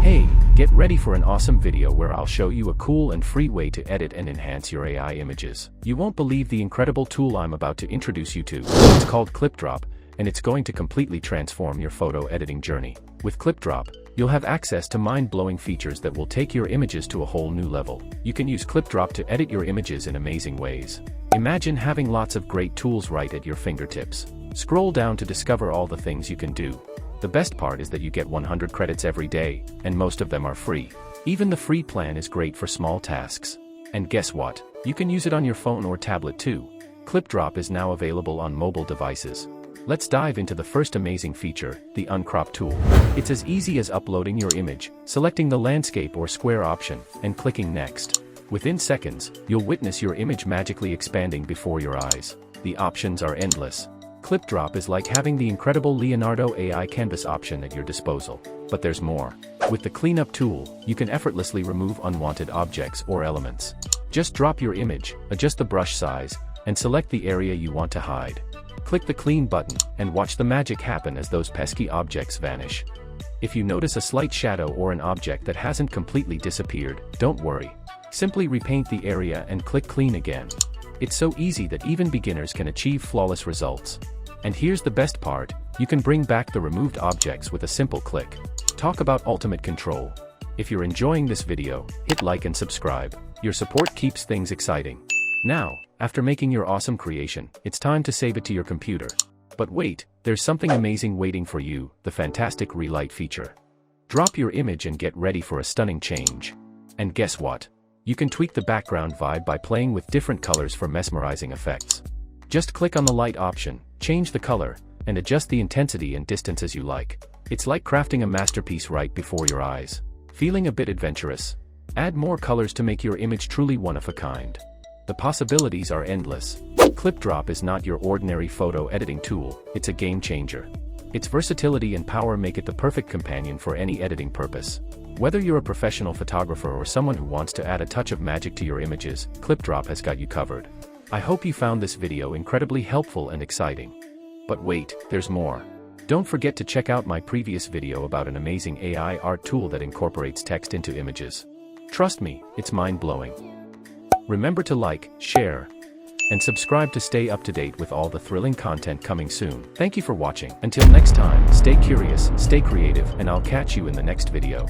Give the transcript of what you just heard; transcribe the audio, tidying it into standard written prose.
Hey, get ready for an awesome video where I'll show you a cool and free way to edit and enhance your AI images. You won't believe the incredible tool I'm about to introduce you to. It's called Clipdrop, and it's going to completely transform your photo editing journey. With Clipdrop, you'll have access to mind-blowing features that will take your images to a whole new level. You can use Clipdrop to edit your images in amazing ways. Imagine having lots of great tools right at your fingertips. Scroll down to discover all the things you can do. The best part is that you get 100 credits every day, and most of them are free. Even the free plan is great for small tasks. And guess what? You can use it on your phone or tablet too. Clipdrop is now available on mobile devices. Let's dive into the first amazing feature, the Uncrop tool. It's as easy as uploading your image, selecting the landscape or square option, and clicking next. Within seconds, you'll witness your image magically expanding before your eyes. The options are endless. Clipdrop is like having the incredible Leonardo AI canvas option at your disposal. But there's more. With the Cleanup tool, you can effortlessly remove unwanted objects or elements. Just drop your image, adjust the brush size, and select the area you want to hide. Click the Clean button, and watch the magic happen as those pesky objects vanish. If you notice a slight shadow or an object that hasn't completely disappeared, don't worry. Simply repaint the area and click Clean again. It's so easy that even beginners can achieve flawless results. And here's the best part, you can bring back the removed objects with a simple click. Talk about ultimate control. If you're enjoying this video, hit like and subscribe. Your support keeps things exciting. Now, after making your awesome creation, it's time to save it to your computer. But wait, there's something amazing waiting for you, the fantastic Relight feature. Drop your image and get ready for a stunning change. And guess what? You can tweak the background vibe by playing with different colors for mesmerizing effects. Just click on the light option, change the color, and adjust the intensity and distance as you like. It's like crafting a masterpiece right before your eyes. Feeling a bit adventurous? Add more colors to make your image truly one of a kind. The possibilities are endless. Clipdrop is not your ordinary photo editing tool, it's a game changer. Its versatility and power make it the perfect companion for any editing purpose. Whether you're a professional photographer or someone who wants to add a touch of magic to your images, Clipdrop has got you covered. I hope you found this video incredibly helpful and exciting. But wait, there's more. Don't forget to check out my previous video about an amazing AI art tool that incorporates text into images. Trust me, it's mind-blowing. Remember to like, share, and subscribe to stay up to date with all the thrilling content coming soon. Thank you for watching. Until next time, stay curious, stay creative, and I'll catch you in the next video.